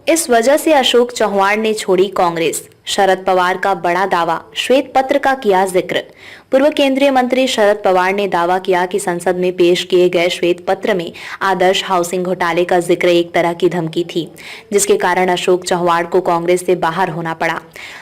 इस वजह से अशोक चव्हाण ने छोड़ी कांग्रेस। शरद पवार का बड़ा दावा, श्वेत पत्र का किया जिक्र। पूर्व केंद्रीय मंत्री शरद पवार ने दावा किया कि संसद में पेश किए गए श्वेत पत्र में आदर्श हाउसिंग घोटाले का जिक्र एक तरह की धमकी थी, जिसके कारण अशोक चव्हाण को कांग्रेस से बाहर होना पड़ा।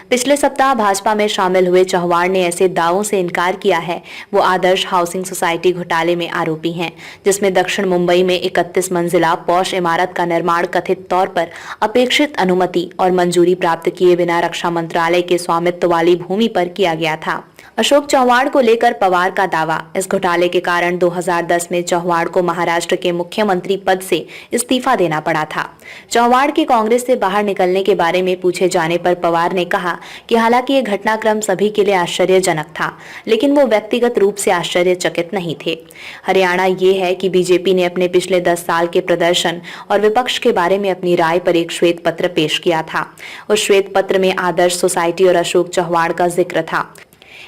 पिछले सप्ताह भाजपा में शामिल हुए चव्हाण ने ऐसे दावों से इनकार किया है। वो आदर्श हाउसिंग सोसाइटी घोटाले में आरोपी हैं, जिसमें दक्षिण मुंबई में 31 मंजिला पॉश इमारत का निर्माण कथित तौर पर अपेक्षित अनुमति और मंजूरी प्राप्त किए बिना रक्षा मंत्रालय के स्वामित्व वाली भूमि पर किया गया था। अशोक चव्हाण को लेकर पवार का दावा, इस घोटाले के कारण 2010 में चव्हाण को महाराष्ट्र के मुख्यमंत्री पद से इस्तीफा देना पड़ा था। चव्हाण के कांग्रेस से बाहर निकलने के बारे में पूछे जाने पर पवार ने कहा कि हालांकि ये घटनाक्रम सभी के लिए आश्चर्यजनक था, लेकिन वो व्यक्तिगत रूप से आश्चर्यचकित नहीं थे। हरियाणा ये है कि बीजेपी ने अपने पिछले 10 साल के प्रदर्शन और विपक्ष के बारे में अपनी राय पर एक श्वेत पत्र पेश किया था। उस श्वेत पत्र में आदर्श सोसाइटी और अशोक चव्हाण का जिक्र था।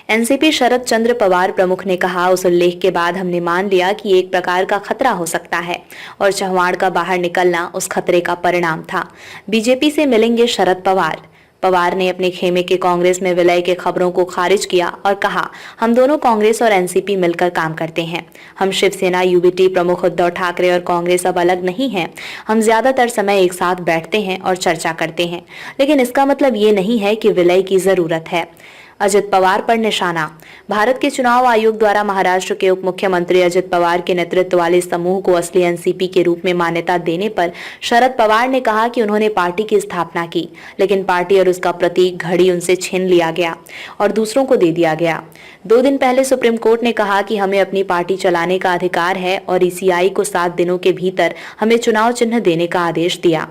एनसीपी शरद चंद्र पवार प्रमुख ने कहा, उस उल्लेख के बाद हमने मान लिया कि एक प्रकार का खतरा हो सकता है और चव्हाण का बाहर निकलना उस खतरे का परिणाम था। बीजेपी से मिलेंगे शरद पवार। पवार ने अपने खेमे के कांग्रेस में विलय के खबरों को खारिज किया और कहा, हम दोनों कांग्रेस और एनसीपी मिलकर काम करते हैं। हम शिवसेना, यूबीटी प्रमुख उद्धव ठाकरे और कांग्रेस अब अलग नहीं हैं। हम ज्यादातर समय एक साथ बैठते हैं और चर्चा करते हैं, लेकिन इसका मतलब ये नहीं है कि विलय की जरूरत है। अजित पवार पर निशाना। भारत के चुनाव आयोग द्वारा महाराष्ट्र के उप मुख्यमंत्री अजित पवार के नेतृत्व वाले समूह को असली एनसीपी के रूप में मान्यता देने पर शरद पवार ने कहा कि उन्होंने पार्टी की स्थापना की, लेकिन पार्टी और उसका प्रतीक घड़ी उनसे छीन लिया गया और दूसरों को दे दिया गया। 2 दिन पहले सुप्रीम कोर्ट ने कहा कि हमें अपनी पार्टी चलाने का अधिकार है और ईसीआई को 7 दिनों के भीतर हमें चुनाव चिन्ह देने का आदेश दिया।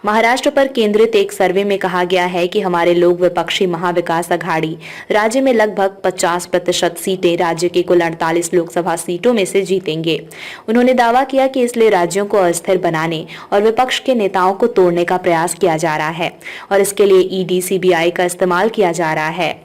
महाराष्ट्र पर केंद्रित एक सर्वे में कहा गया है कि हमारे लोग विपक्षी महाविकास अघाड़ी राज्य में लगभग 50% सीटें राज्य के कुल 48 लोकसभा सीटों में से जीतेंगे। उन्होंने दावा किया कि इसलिए राज्यों को अस्थिर बनाने और विपक्ष के नेताओं को तोड़ने का प्रयास किया जा रहा है और इसके लिए ईडी, सीबीआई का इस्तेमाल किया जा रहा है।